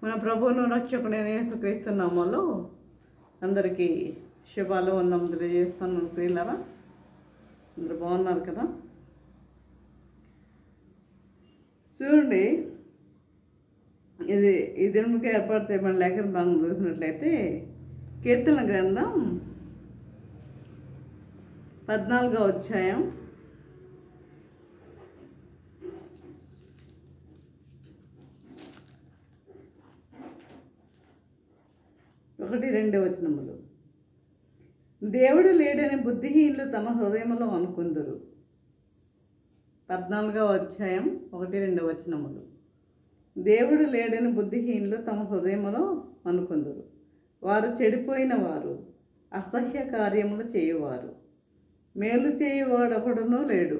మన ప్రభువును రక్షకుడైన యేసుక్రీస్తు నామములో అందరికీ శుభాలు వందనములు తెలియజేస్తాను. ప్రియులారా, అందరూ బాగున్నారు కదా? చూడండి, ఈ దినముకి ఏర్పాటు చేయబడిన లేఖన భాగం చూసినట్లయితే కీర్తన గ్రంథం 14వ అధ్యాయం 1-2 వచనములు. దేవుడు లేడని బుద్ధిహీనులు తమ హృదయములో అనుకుందురు. 14వ అధ్యాయం 1-2 వచనములు. దేవుడు లేడని బుద్ధిహీనులు తమ హృదయములో అనుకుందురు. వారు చెడిపోయిన వారు, అసహ్య కార్యములు చేయువారు, మేలు చేయువాడొకడునూ లేడు.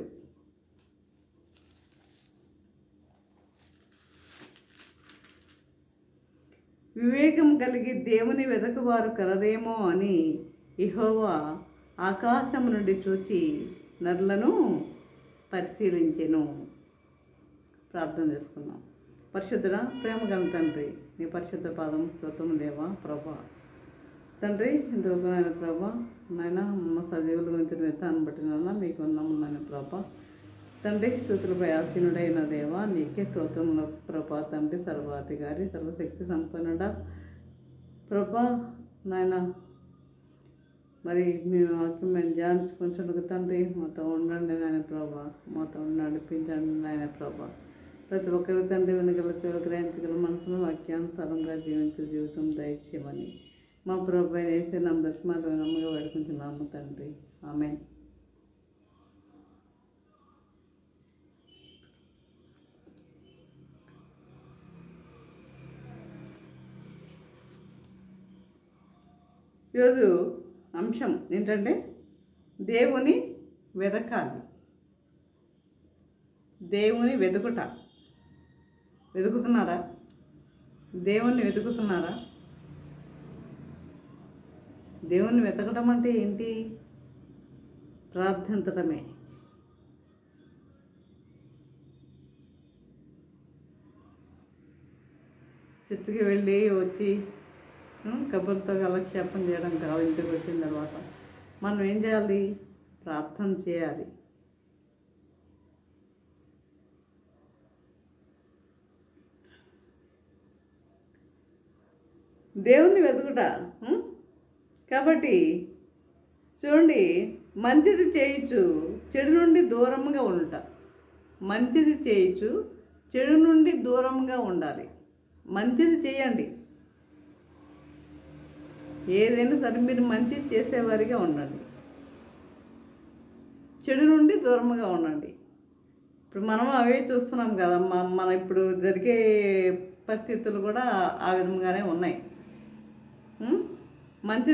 వివేకం కలిగి దేవుని వెదకువారు కలరేమో అని యెహోవా ఆకాశము నుండి చూచి నరులను పరిశీలించెను. ప్రార్థన చేసుకున్నాం. పరిశుద్ధుడా, ప్రేమ గల తండ్రి, నీ పరిశుద్ధ పాదం స్తోత్రము దేవా. ప్రభా తండ్రి, ఇంతవరకు నాయన ప్రభా, నాయన మా సజీవుల గురించి వెతాన్ని బట్టిన మీకు ఉన్నాము నాయన ప్రభా. తండ్రి, స్తుతులపై ఆసీనుడైన దేవా, నీకే స్తోత్రముల ప్రభా. తండ్రి, సర్వాధికారి, సర్వశక్తి సంపన్నుడా ప్రభా నాయన, మరి మేము వాక్యం మేము ధ్యానించుకుంటున్నాం తండ్రి. మాతో ఉండండి నాయన ప్రభా, మాతో నడిపించండి నాయన ప్రభా. ప్రతి ఒక్కరి తండ్రి వెనుకల చెవులు గ్రహించగల మనసును వాక్యానుసారంగా జీవించే జీవితం దయచేయమని మా ప్రభు వేసే నమ్మ దర్శనాలు నమ్మగా వేడుకుంటున్నాము తండ్రి. ఆమేన్. ఈరోజు అంశం ఏంటంటే దేవుని వెదకాలి. దేవుని వెతుకుట. వెతుకుతున్నారా? దేవుణ్ణి వెతుకుతున్నారా? దేవుణ్ణి వెతకడం అంటే ఏంటి? ప్రార్థించడమే. చిత్తుకి వెళ్ళి వచ్చి కబుర్తో కాలక్షేపం చేయడం కాదు. ఇంటికి వచ్చిన తర్వాత మనం ఏం చేయాలి? ప్రార్థన చేయాలి. దేవుణ్ణి వెతుకుట. కాబట్టి చూడండి, మంచిది చేయొచ్చు, చెడు నుండి దూరంగా ఉండుట. మంచిది చేయొచ్చు, చెడు నుండి దూరంగా ఉండాలి. మంచిది చేయండి. ఏదైనా సరే మీరు మంచిది చేసేవారిగా ఉండండి, చెడు నుండి దూరంగా ఉండండి. ఇప్పుడు మనం అవే చూస్తున్నాం కదా. మన ఇప్పుడు జరిగే పరిస్థితులు కూడా ఆ విధంగానే ఉన్నాయి. మంచి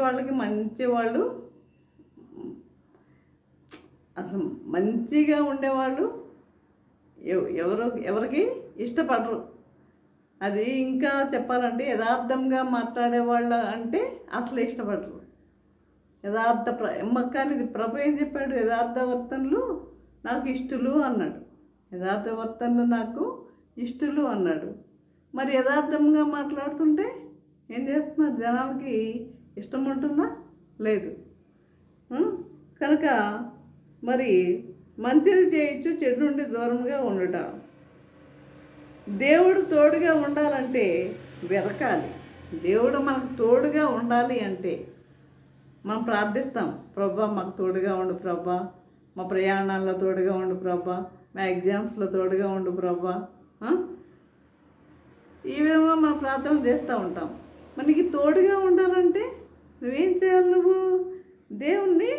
వాళ్ళకి మంచి వాళ్ళు, అసలు మంచిగా ఉండేవాళ్ళు ఎవరికి ఇష్టపడరు. అది ఇంకా చెప్పాలంటే యథార్థంగా మాట్లాడేవాళ్ళు అంటే అసలు ఇష్టపడరు. కానీ ప్రభు ఏం చెప్పాడు? యథార్థవర్తనలు నాకు ఇష్టలు అన్నాడు. యథార్థవర్తనలు నాకు ఇష్టలు అన్నాడు. మరి యథార్థంగా మాట్లాడుతుంటే ఏం చేస్తున్నారు? జనాలకి ఇష్టం ఉంటుందా? లేదు. కనుక మరి మంచిది చేయొచ్చు, చెడు నుండి దూరంగా ఉండుట. దేవుడు తోడుగా ఉండాలంటే వెతకాలి. దేవుడు మనకు తోడుగా ఉండాలి అంటే మనం ప్రార్థిస్తాం. ప్రభా మాకు తోడుగా ఉండు ప్రభా, మా ప్రయాణాల్లో తోడుగా ఉండు ప్రభా, మా ఎగ్జామ్స్లో తోడుగా ఉండు ప్రభా. ఈ విధంగా మనం ప్రార్థన చేస్తూ ఉంటాం. మనకి తోడుగా ఉండాలంటే నువ్వేం చేయాలి? నువ్వు దేవుణ్ణి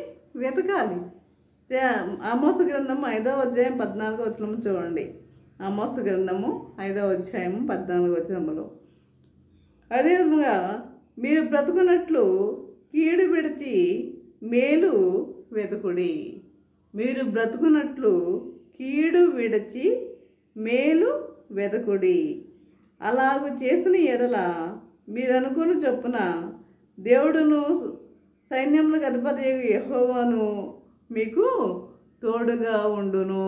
వెతకాలి. ఆమోసు గ్రంథము 5వ అధ్యాయం 14వ వచనము చూడండి. ఆమోసు గ్రంథము 5వ అధ్యాయం 14వ వచనములో, అదే విధంగా మీరు బ్రతుకున్నట్లు కీడు విడిచి మేలు వెతుకుడి. మీరు బ్రతుకున్నట్లు కీడు విడిచి మేలు వెతుకుడి. అలాగూ చేసిన ఎడల మీరు అనుకుని చొప్పున దేవుడును సైన్యములకు అధిపతి యెహోవాను మీకు తోడుగా ఉండును.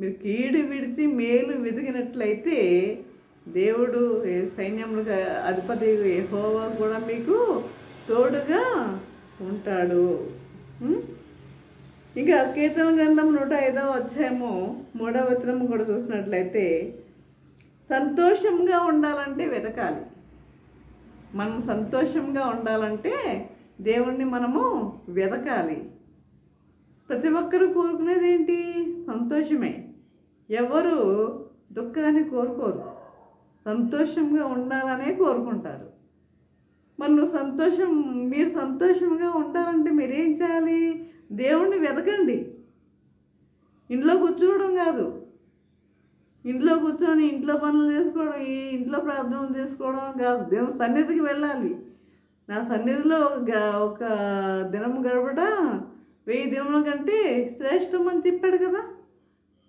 మీరు కీడు విడిచి మేలు వెతికినట్లయితే దేవుడు సైన్యములకు అధిపతి యెహోవా కూడా మీకు తోడుగా ఉంటాడు. ఇంకా కీర్తన గ్రంథం 105వ అధ్యాయము 3వ వచనం కూడా చూసినట్లయితే సంతోషంగా ఉండాలంటే వెతకాలి. మనం సంతోషంగా ఉండాలంటే దేవుణ్ణి మనము వెతకాలి. ప్రతి ఒక్కరూ కోరుకునేది ఏంటి? సంతోషమే. ఎవరు దుఃఖాన్ని కోరుకోరు, సంతోషంగా ఉండాలనే కోరుకుంటారు. మరి మీరు సంతోషంగా ఉండాలంటే మీరేం చేయాలి? దేవుణ్ణి వెతకండి. ఇంట్లో కూర్చోవడం కాదు, ఇంట్లో కూర్చొని ఇంట్లో పనులు చేసుకోవడం, ఈ ఇంట్లో ప్రార్థనలు చేసుకోవడం కాదు. దేవుని సన్నిధికి వెళ్ళాలి. నా సన్నిధిలో ఒక దినం గడపట 1000 దినముల కంటే శ్రేష్టం అని చెప్పాడు కదా.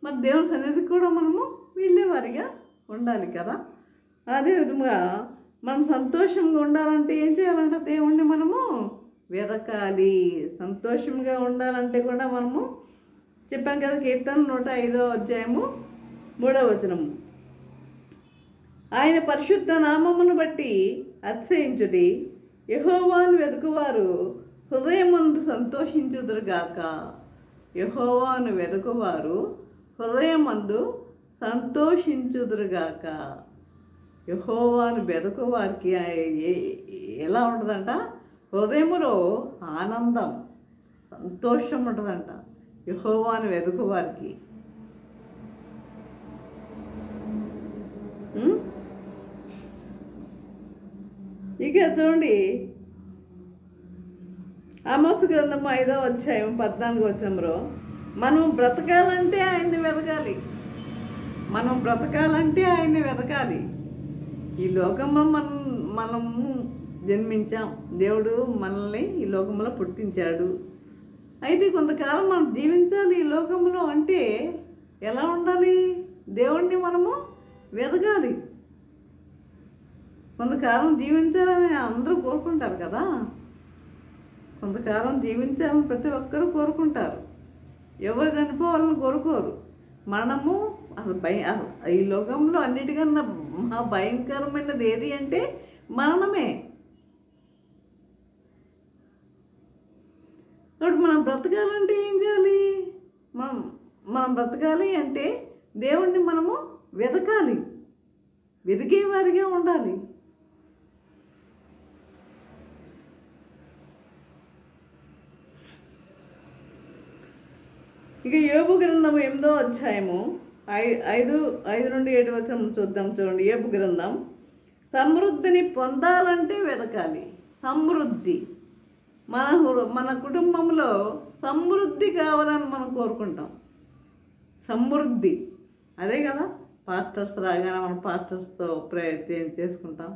మరి దేవుని సన్నిధికి కూడా మనము వెళ్ళేవారిగా ఉండాలి కదా. అదే విధంగా మనం సంతోషంగా ఉండాలంటే ఏం చేయాలంటే దేవుణ్ణి మనము వెతకాలి. సంతోషంగా ఉండాలంటే కూడా మనము చెప్పాను కదా, కీర్తన 105వ అధ్యాయము 3వ వచనము, ఆయన పరిశుద్ధ నామమును బట్టి అతిశయించుడి, యెహోవాను వెతుకువారు హృదయమందు సంతోషించుదురుగాక. యెహోవాను వెతుకువారు హృదయమందు సంతోషించుదురుగాక. యెహోవాను వెతుకువారికి ఎలా ఉంటుందంట? హృదయములో ఆనందం, సంతోషం ఉంటుందంట యెహోవాను వెతుకువారికి. ఇక చూడండి, ఆమోసు గ్రంథం 5వ అధ్యాయం 14వ వచనంలో మనం బ్రతకాలంటే ఆయన్ని వెతకాలి. మనం బ్రతకాలంటే ఆయన్ని వెతకాలి. ఈ లోకంలో మనము జన్మించాం, దేవుడు మనల్ని ఈ లోకంలో పుట్టించాడు. అయితే కొంతకాలం మనం జీవించాలి ఈ లోకంలో. అంటే ఎలా ఉండాలి? దేవుణ్ణి మనము వెతకాలి. కొంతకాలం జీవించాలని అందరూ కోరుకుంటారు కదా. కొంతకాలం జీవించాలని ప్రతి ఒక్కరూ కోరుకుంటారు. ఎవరు చనిపోవాలని కోరుకోరు. మనము అసలు ఈ లోకంలో అన్నిటికన్నా మహా భయంకరమైనది ఏది అంటే మరణమే. కాబట్టి మనం బ్రతకాలంటే ఏం చేయాలి? మనం బ్రతకాలి అంటే దేవుణ్ణి మనము వెతకాలి, వెతికేవారిగా ఉండాలి. ఇక యోబు గ్రంథం 8వ అధ్యాయము 5 నుండి 7 వచనం చూద్దాం. చూడండి, యోబు గ్రంథం. సమృద్ధిని పొందాలంటే వెతకాలి. సమృద్ధి, మన కుటుంబంలో సమృద్ధి కావాలని మనం కోరుకుంటాం. సమృద్ధి అదే కదా. పాస్టర్స్ రాగానే మనం పాస్టర్స్తో ప్రేయర్ చేసుకుంటాం,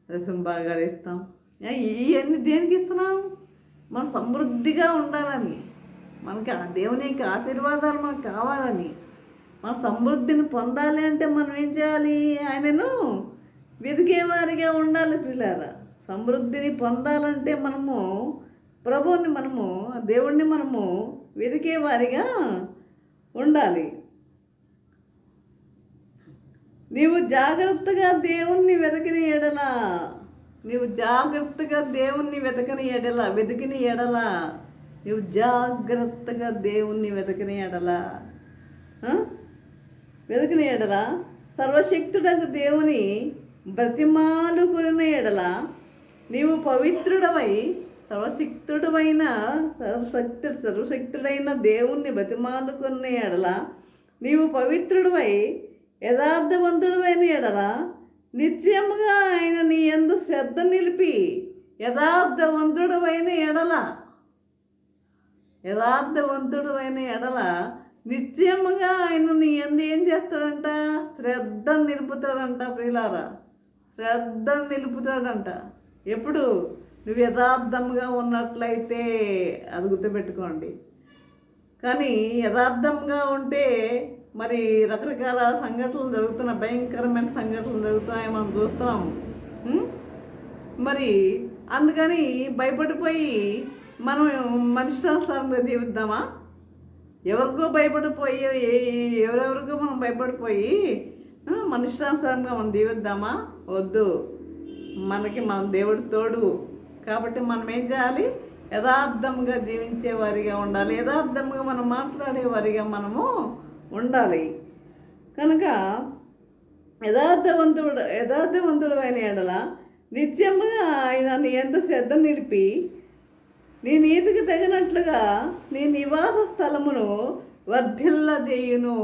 దశంభాగాలు ఇస్తాం. ఇవన్నీ దేనికి ఇస్తున్నాం? మనం సమృద్ధిగా ఉండాలని, మనకి ఆ దేవుని యొక్క ఆశీర్వాదాలు మనకు కావాలని. మన సమృద్ధిని పొందాలి అంటే మనం ఏం చేయాలి? ఆయనను వెతికేవారిగా ఉండాలి పిల్లారా. సమృద్ధిని పొందాలంటే మనము ప్రభువుని, మనము దేవుణ్ణి మనము వెతికేవారిగా ఉండాలి. నీవు జాగ్రత్తగా దేవుణ్ణి వెతికిన ఎడల, నీవు జాగ్రత్తగా దేవుణ్ణి వెతికిన ఎడల, నీవు జాగ్రత్తగా దేవుణ్ణి వెతికిన ఎడల సర్వశక్తుడకు దేవుని బ్రతిమాలుకున్న ఎడల నీవు పవిత్రుడవై, సర్వశక్తుడైన దేవుణ్ణి బ్రతిమాలుకున్న ఎడల నీవు పవిత్రుడవై యథార్థవంతుడైన ఎడల నిత్యముగా ఆయన నీ యందు శ్రద్ధ నిలిపి, యథార్థవంతుడైన ఎడల నిత్యముగా ఆయన నీ యందు ఏం చేస్తాడంట? శ్రద్ధ నిలుపుతాడంట. ప్రియులారా, శ్రద్ధ నిలుపుతాడంట. ఎప్పుడు? నువ్వు యథార్థంగా ఉన్నట్లయితే. అది గుర్తుపెట్టుకోండి. కానీ యథార్థంగా ఉంటే మరి రకరకాల సంఘటనలు జరుగుతున్నాయి, భయంకరమైన సంఘటనలు జరుగుతున్నాయి, మనం చూస్తున్నాం. మరి అందుకని భయపడిపోయి మనం మనిష్టానుసారంగా జీవిద్దామా? ఎవరికో భయపడిపోయి ఎవరెవరికో మనం భయపడిపోయి మన ఇష్టానుసారంగా మనం జీవిద్దామా? వద్దు. మనకి మన దేవుడు తోడు. కాబట్టి మనం ఏం చేయాలి? యథార్థంగా జీవించేవారిగా ఉండాలి. యథార్థంగా మనం మాట్లాడేవారిగా మనము ఉండాలి. కనుక యథార్థవంతుడు అయిన ఎడల నిత్యముగా ఆయన నీ యందు శ్రద్ధ నిలిపి నీ నీతికి తగినట్లుగా నీ నివాస స్థలమును వర్ధిల్లజేయును.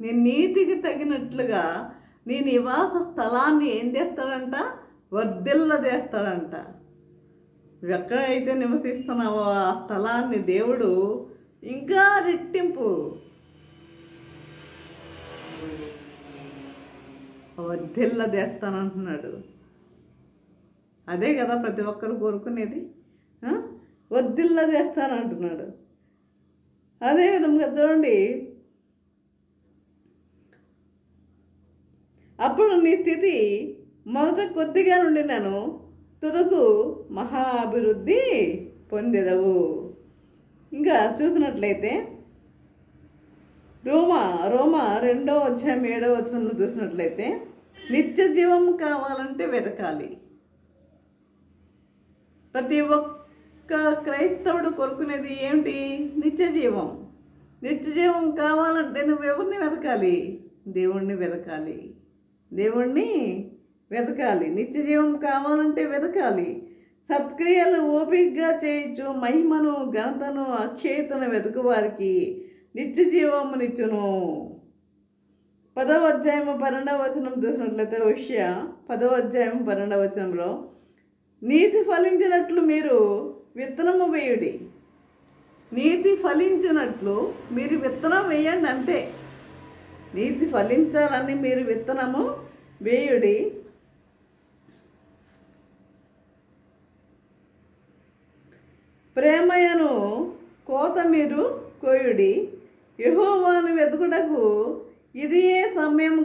నీ నీతికి తగినట్లుగా నీ నివాస స్థలాన్ని ఏం చేస్తాడంట? వర్ధిల్లజేస్తాడంట. ఎక్కడైతే నివసిస్తున్నావో ఆ స్థలాన్ని దేవుడు ఇంకా రెట్టింపు వర్ధిల్లజేస్తానంటున్నాడు. అదే కదా ప్రతి ఒక్కరు కోరుకునేది, వర్ధిల్లజేస్తానంటున్నాడు. అదే విధంగా చూడండి, అప్పుడు నీ స్థితి మొదట కొద్దిగా నుండి నేను తుదకు మహా అభివృద్ధి పొందెదవు. ఇంకా చూసినట్లయితే రోమా 2:7 చూసినట్లయితే నిత్య జీవం కావాలంటే వెతకాలి. ప్రతి ఒక్క క్రైస్తవుడు కోరుకునేది ఏమిటి? నిత్య జీవం. నిత్య జీవం కావాలంటే నువ్వు ఎవరిని వెతకాలి? దేవుణ్ణి వెతకాలి. దేవుణ్ణి వెతకాలి. నిత్య జీవం కావాలంటే వెతకాలి. సత్క్రియలు ఓపికగా చేయొచ్చు. మహిమను, ఘనతను, అక్షయతను వెతుకు వారికి నిత్య జీవమునిచ్చును. 10వ అధ్యాయము 12వ వచనం చూసినట్లయితే హోషేయ 10వ అధ్యాయం 12వ వచనంలో నీతి ఫలించినట్లు మీరు విత్తనము వేయుడి. నీతి ఫలించినట్లు మీరు విత్తనం వేయండి, అంతే. నీతి ఫలించాలని మీరు విత్తనము వేయుడి. ప్రేమయను కోత మీరు కోయుడి. యెహోవాను వెతుకుటకు ఇదే సమయం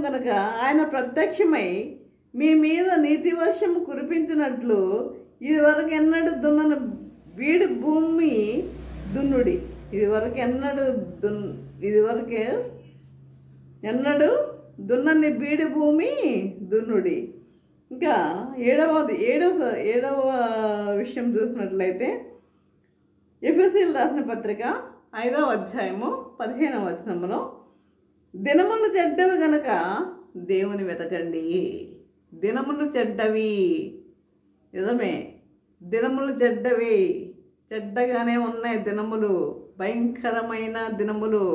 గనుక ఆయన ప్రత్యక్షమై మీ మీద నీతి వర్షం కురిపించినట్లు ఇదివరకు ఎన్నడూ దున్నని బీడు భూమి దున్నుడి. ఇదివరకే ఎన్నడూ దున్నని బీడు భూమి దున్నుడి. ఇంకా ఏడవ విషయం చూసినట్లయితే ఎఫెసీయులకు రాసిన పత్రిక 5వ అధ్యాయము 15వ వచనంలో దినములు చెడ్డవి గనక దేవుని వెతకండి. దినములు చెడ్డవి, నిజమే. దినములు చెడ్డవి, చెడ్డగానే ఉన్నాయి దినములు, భయంకరమైన దినములు.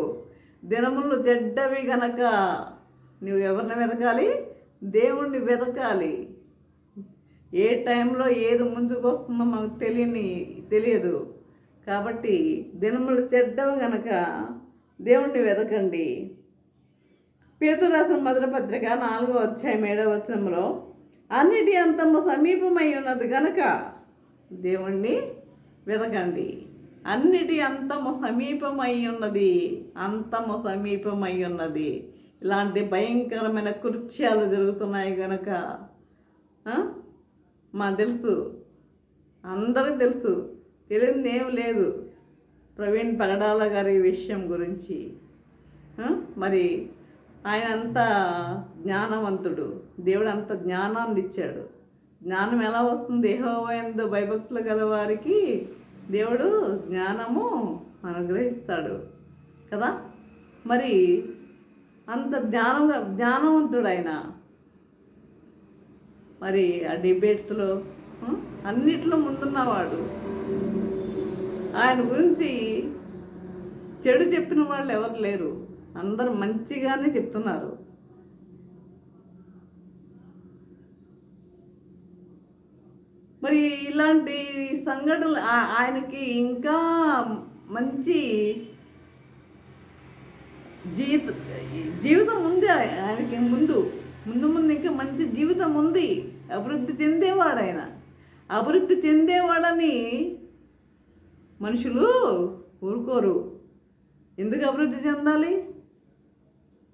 దినములు చెడ్డవి గనక నువ్వు ఎవరిని వెతకాలి? దేవుణ్ణి వెతకాలి. ఏ టైంలో ఏది ముందుకు వస్తుందో మనకు తెలియదు. కాబట్టి దినములు చెడ్డవి గనక దేవుణ్ణి వెతకండి. పేతురు రాసిన మొదటి పత్రిక 4వ అధ్యాయం 7వ వచనంలో అన్నిటి అంతము సమీపమై ఉన్నది గనక దేవుణ్ణి వెతకండి. అన్నిటి అంతము సమీపమై ఉన్నది. ఇలాంటి భయంకరమైన కృత్యాలు జరుగుతున్నాయి కనుక మాకు తెలుసు, అందరికీ తెలుసు, తెలియదు ఏం లేదు. ప్రవీణ్ పగడాల గారి విషయం గురించి మరి ఆయన అంత జ్ఞానవంతుడు, దేవుడు అంత జ్ఞానాన్ని ఇచ్చాడు. జ్ఞానం ఎలా వస్తుంది? యెహోవా యందు భయభక్తులు గల వారికి దేవుడు జ్ఞానము అనుగ్రహిస్తాడు కదా. మరి అంత జ్ఞానవంతుడు ఆయన. మరి ఆ డిబేట్స్లో అన్నిట్లో ముందున్నవాడు. ఆయన గురించి చెడు చెప్పిన వాళ్ళు ఎవరు లేరు, అందరూ మంచిగానే చెప్తున్నారు. మరి ఇలాంటి సంఘటనలు ఆయనకి ఇంకా మంచి జీవితం ఉంది. ఆయనకి ముందు ఇంకా మంచి జీవితం ఉంది. అభివృద్ధి చెందేవాడు ఆయన. అభివృద్ధి చెందేవాడని మనుషులు ఊరుకోరు. ఎందుకు అభివృద్ధి చెందాలి?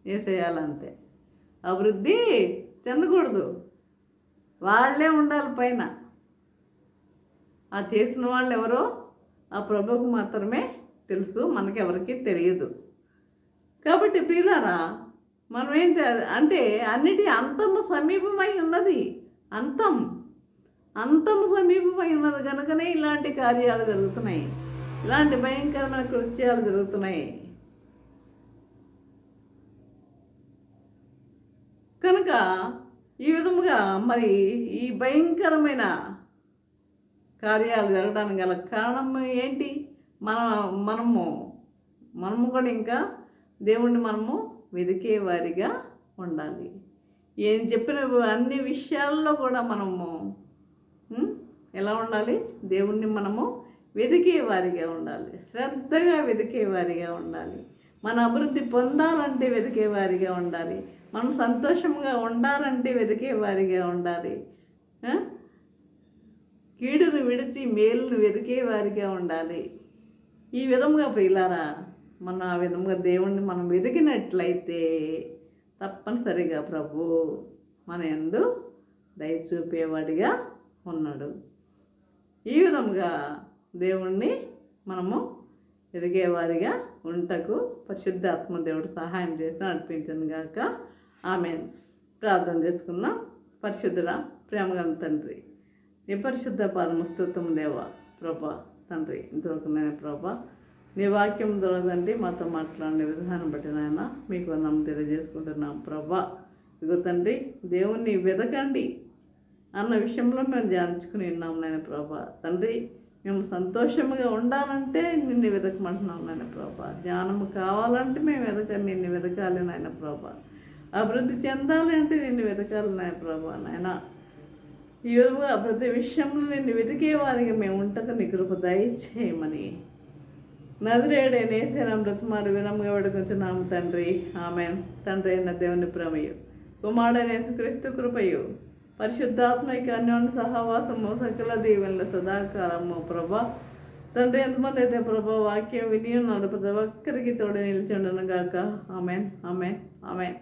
వేసేయాలంతే. అభివృద్ధి చెందకూడదు, వాళ్ళే ఉండాలి పైన. ఆ చేసిన వాళ్ళు ఎవరో ఆ ప్రభువుకు మాత్రమే తెలుసు, మనకెవరికి తెలియదు. కాబట్టి ప్రియులారా, మనం ఏం అంటే అన్నిటి అంతము సమీపమై ఉన్నది. అంతము సమీపమై ఉన్నది కనుకనే ఇలాంటి కార్యాలు జరుగుతున్నాయి, ఇలాంటి భయంకరమైన కృత్యాలు జరుగుతున్నాయి. కనుక ఈ విధముగా మరి ఈ భయంకరమైన కార్యాలు జరగడానికి గల కారణం ఏంటి? మనము కూడా ఇంకా దేవుణ్ణి మనము వెతికే వారిగా ఉండాలి. ఏం చెప్పిన అన్ని విషయాల్లో కూడా మనము ఎలా ఉండాలి? దేవుణ్ణి మనము వెతికే వారిగా ఉండాలి, శ్రద్ధగా వెతికే వారిగా ఉండాలి. మన అభివృద్ధి పొందాలంటే వెతికే వారిగా ఉండాలి, మనం సంతోషంగా ఉండాలంటే వెతికే వారిగా ఉండాలి, కీడును విడిచి మేలును వెతికే వారిగా ఉండాలి. ఈ విధముగా ప్రియులారా, మనం ఆ విధముగా దేవుణ్ణి మనం వెతికినట్లయితే తప్పనిసరిగా ప్రభు మన యందు దయ చూపేవాడిగా ఉన్నాడు. ఈ విధముగా దేవుణ్ణి మనము ఎదిగేవారిగా ఉంటకు పరిశుద్ధాత్మ దేవుడు సహాయం చేసి నడిపించను గాక. ఆమేన్. ప్రార్థన చేసుకుందాం. పరిశుద్ధుడా, ప్రేమగల తండ్రి, నీ పరిశుద్ధ పాదము స్తుతము దేవా. ప్రభా తండ్రి, ఇంతవరకు నేను ప్రభా నీ వాక్యం దొరకండి మాతో మాట్లాడిన విధానం బట్టి నాయన మీకు వందనం తెలియజేసుకుంటున్నాం. ప్రభా ఇదిగో తండ్రి, దేవుణ్ణి వెతకండి అన్న విషయంలో మేము ధ్యానించుకుని ఉన్నాం నాయన ప్రభా. తండ్రి, మేము సంతోషంగా ఉండాలంటే నిన్ను వెతకమంటున్నాం నాయన ప్రభా. జ్ఞానము కావాలంటే మేము నిన్ను వెతకాలి నాయన ప్రభా. అభివృద్ధి చెందాలి అంటే నిన్ను వెతకాలి నాయన ప్రభా. నాయన ఈ విధంగా ప్రతి విషయంలో నిన్ను వెతికే వారికి మేము ఉంటకు నీ కృప దయచేయమని నజరేయుడైన యేసు బ్రతిమారు వినమ్గా వేడుకొంచున్నాము తండ్రి. ఆమేన్. తండ్రి అయిన దేవుని ప్రేమయు, కుమారుడైన యేసుక్రీస్తు కృపయు, పరిశుద్ధాత్మక అన్యోన్య సహవాసము, సకల దీవెనల సదాకాలము ప్రభా. తండ్రి, ఎంతమంది అయితే ప్రభా వాక్యం విని ఉన్నారు ప్రతి ఒక్కరికి తోడు నిలిచి ఉండను గాక. ఆమేన్, ఆమేన్, ఆమేన్.